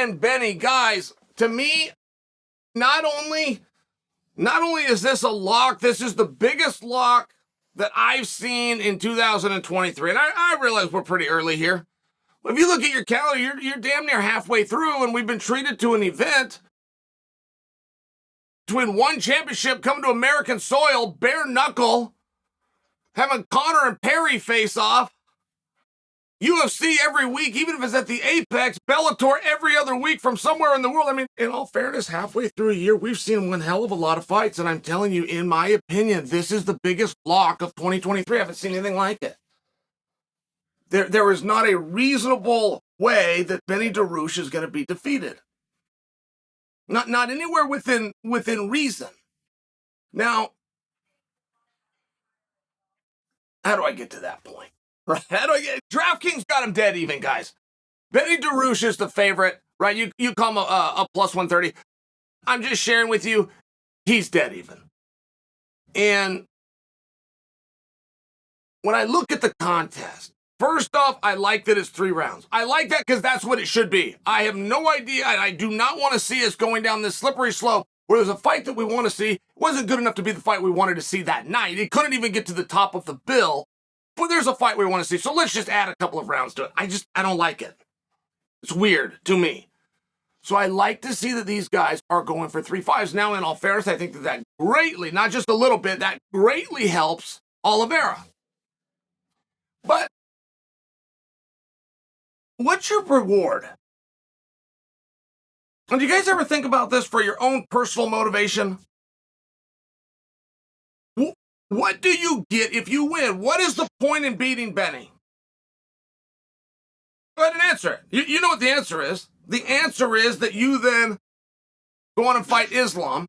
and Benny, guys, to me, not only is this a lock, this is the biggest lock that I've seen in 2023. And I realize we're pretty early here. But if you look at your calendar, you're damn near halfway through, and we've been treated to an event to win one championship, coming to American soil, bare knuckle, having Conor and Perry face off. UFC every week, even if it's at the Apex, Bellator every other week from somewhere in the world. I mean, in all fairness, halfway through a year, we've seen one hell of a lot of fights, and I'm telling you, in my opinion, this is the biggest lock of 2023. I haven't seen anything like it. There is not a reasonable way that Beneil Dariush is going to be defeated. Not anywhere within reason. Now, how do I get to that point? Right? How do I get? DraftKings got him dead even, guys. Beneil Dariush is the favorite, right? You call him a plus 130. I'm just sharing with you, he's dead even. And when I look at the contest, first off, I like that it's 3 rounds. I like that because that's what it should be. I have no idea, and I do not want to see us going down this slippery slope where there's a fight that we want to see. It wasn't good enough to be the fight we wanted to see that night. It couldn't even get to the top of the bill, but there's a fight we want to see. So let's just add a couple of rounds to it. I don't like it. It's weird to me. So I like to see that these guys are going for 3 fights. Now, in all fairness, I think that greatly, not just a little bit, that greatly helps Oliveira. But what's your reward? And do you guys ever think about this for your own personal motivation? What do you get if you win? What is the point in beating Benny? Go ahead and answer it. You know what the answer is. The answer is that you then go on and fight Islam,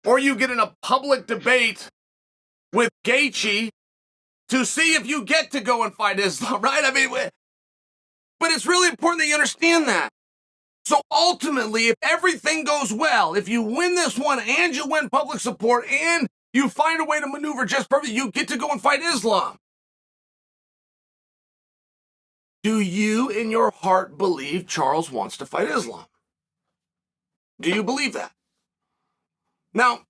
or you get in a public debate with Gaethje to see if you get to go and fight Islam, right? I mean, but it's really important that you understand that. So ultimately, if everything goes well, if you win this one and you win public support and you find a way to maneuver just perfectly, you get to go and fight Islam. Do you in your heart believe Charles wants to fight Islam? Do you believe that? Now,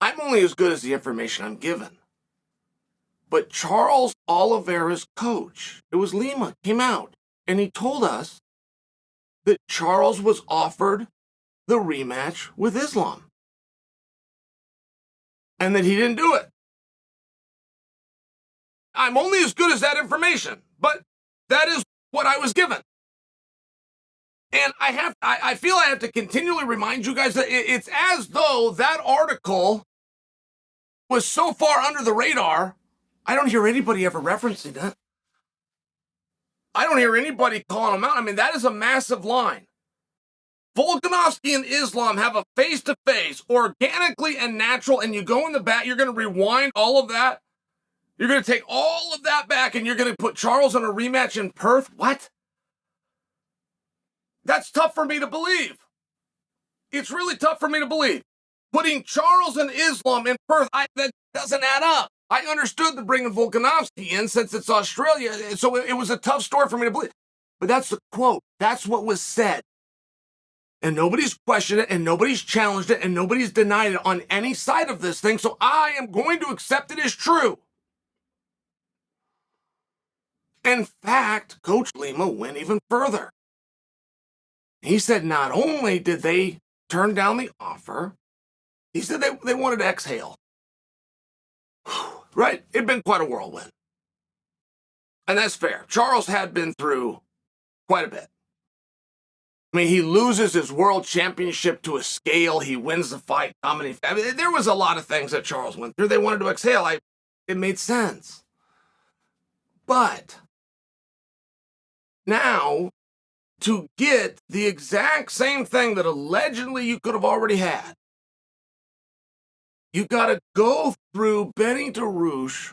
I'm only as good as the information I'm given. But Charles Oliveira's coach, it was Lima, came out and he told us that Charles was offered the rematch with Islam and that he didn't do it. I'm only as good as that information, but that is what I was given. And I feel I have to continually remind you guys that it's as though that article was so far under the radar. I don't hear anybody ever referencing it. I don't hear anybody calling them out. I mean, that is a massive line. Volkanovski and Islam have a face-to-face, organically and natural, and you go in the back, you're going to rewind all of that. You're going to take all of that back, and you're going to put Charles on a rematch in Perth? What? That's tough for me to believe. It's really tough for me to believe. Putting Charles and Islam in Perth, that doesn't add up. I understood the bringing Volkanovski in since it's Australia, so it was a tough story for me to believe. But that's the quote. That's what was said. And nobody's questioned it, and nobody's challenged it, and nobody's denied it on any side of this thing, so I am going to accept it as true. In fact, Coach Lima went even further. He said not only did they turn down the offer, he said they wanted to exhale. Right? It'd been quite a whirlwind. And that's fair. Charles had been through quite a bit. I mean, he loses his world championship to a scale. He wins the fight. I mean, there was a lot of things that Charles went through. They wanted to exhale. It made sense. But now, to get the exact same thing that allegedly you could have already had, you got to go through Beneil Dariush,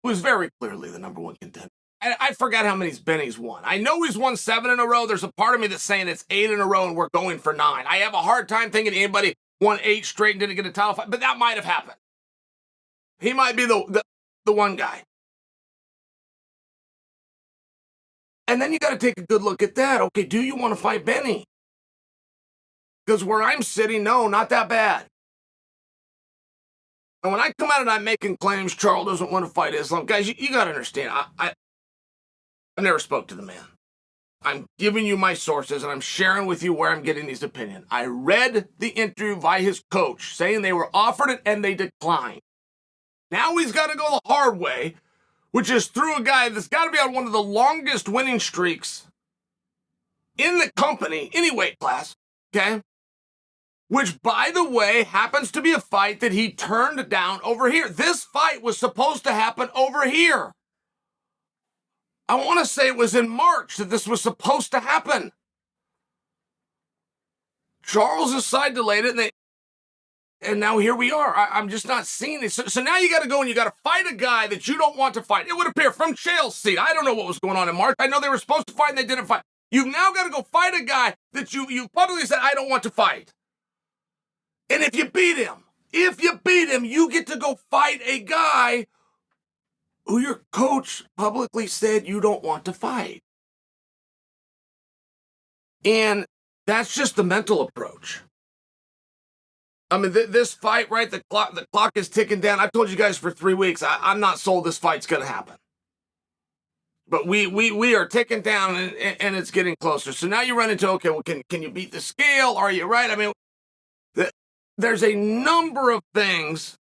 who is very clearly the number one contender. I forgot how many Benny's won. I know he's won 7 in a row. There's a part of me that's saying it's 8 in a row and we're going for 9. I have a hard time thinking anybody won 8 straight and didn't get a title fight, but that might have happened. He might be the one guy. And then you got to take a good look at that. Okay, do you want to fight Benny? Because where I'm sitting, no, not that bad. And when I come out and I'm making claims Charles doesn't want to fight Islam, guys, you got to understand, I never spoke to the man. I'm giving you my sources, and I'm sharing with you where I'm getting these opinions. I read the interview by his coach saying they were offered it and they declined. Now he's got to go the hard way, which is through a guy that's got to be on one of the longest winning streaks in the company, any weight class, okay? Which, by the way, happens to be a fight that he turned down over here. This fight was supposed to happen over here. I want to say it was in March that this was supposed to happen. Charles' side delayed it, and now here we are. I'm just not seeing it. So now you got to go and you got to fight a guy that you don't want to fight. It would appear from Chael's seat. I don't know what was going on in March. I know they were supposed to fight and they didn't fight. You've now got to go fight a guy that you publicly said, I don't want to fight. And if you beat him, you get to go fight a guy who your coach publicly said you don't want to fight. And that's just the mental approach. I mean, this fight, right, the clock is ticking down. I've told you guys for 3 weeks, I'm not sold this fight's going to happen. But we are ticking down, and it's getting closer. So now you run into, okay, well, can you beat the scale? Are you right? I mean, there's a number of things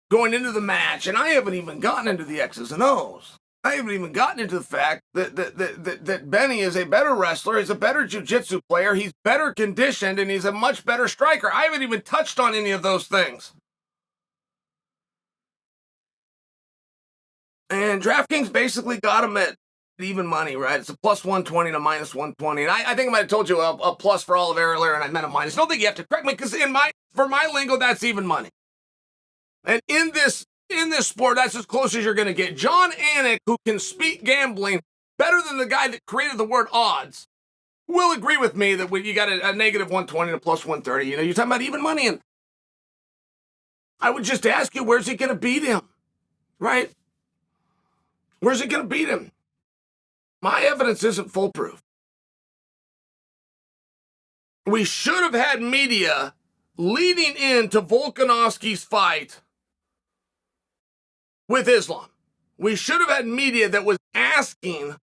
going into the match, and I haven't even gotten into the X's and O's. I haven't even gotten into the fact that Benny is a better wrestler, he's a better jiu-jitsu player, he's better conditioned, and he's a much better striker. I haven't even touched on any of those things. And DraftKings basically got him at even money, right? It's a plus 120 to minus 120. And I think I might have told you a plus for Oliveira earlier, and I meant a minus. I don't think you have to correct me, because for my lingo, that's even money. And in this sport, that's as close as you're going to get. John Anik, who can speak gambling better than the guy that created the word odds, will agree with me that when you got a negative 120 and a plus 130, you're talking about even money. And I would just ask you, where's he going to beat him? Right? Where's he going to beat him? My evidence isn't foolproof. We should have had media leading into Volkanovski's fight with Islam. We should have had media that was asking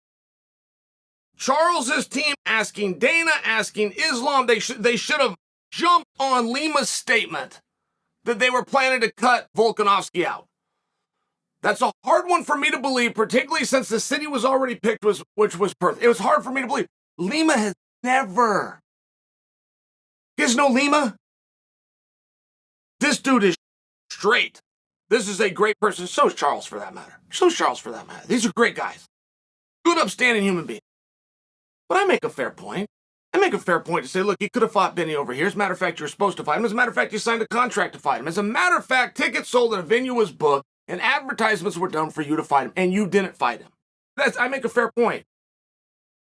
Charles's team, asking Dana, asking Islam. They should have jumped on Lima's statement that they were planning to cut Volkanovski out. That's a hard one for me to believe, particularly since the city was already picked, which was Perth. It was hard for me to believe. Lima has never. You guys know Lima? This dude is straight. This is a great person. So is Charles, for that matter. These are great guys. Good, upstanding human beings. But I make a fair point. To say, look, you could have fought Benny over here. As a matter of fact, you were supposed to fight him. As a matter of fact, you signed a contract to fight him. As a matter of fact, tickets sold and a venue was booked, and advertisements were done for you to fight him, and you didn't fight him. I make a fair point.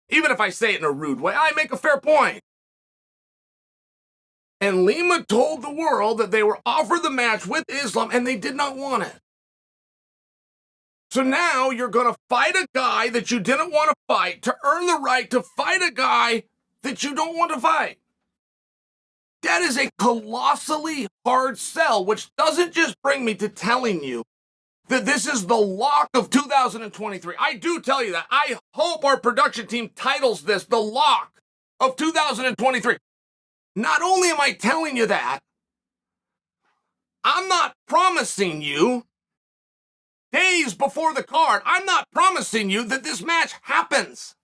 Even if I say it in a rude way, I make a fair point. And Lima told the world that they were offered the match with Islam, and they did not want it. So now you're going to fight a guy that you didn't want to fight to earn the right to fight a guy that you don't want to fight. That is a colossally hard sell, which doesn't just bring me to telling you that this is the lock of 2023. I do tell you that. I hope our production team titles this the lock of 2023. Not only am I telling you that, I'm not promising you days before the card, I'm not promising you that this match happens.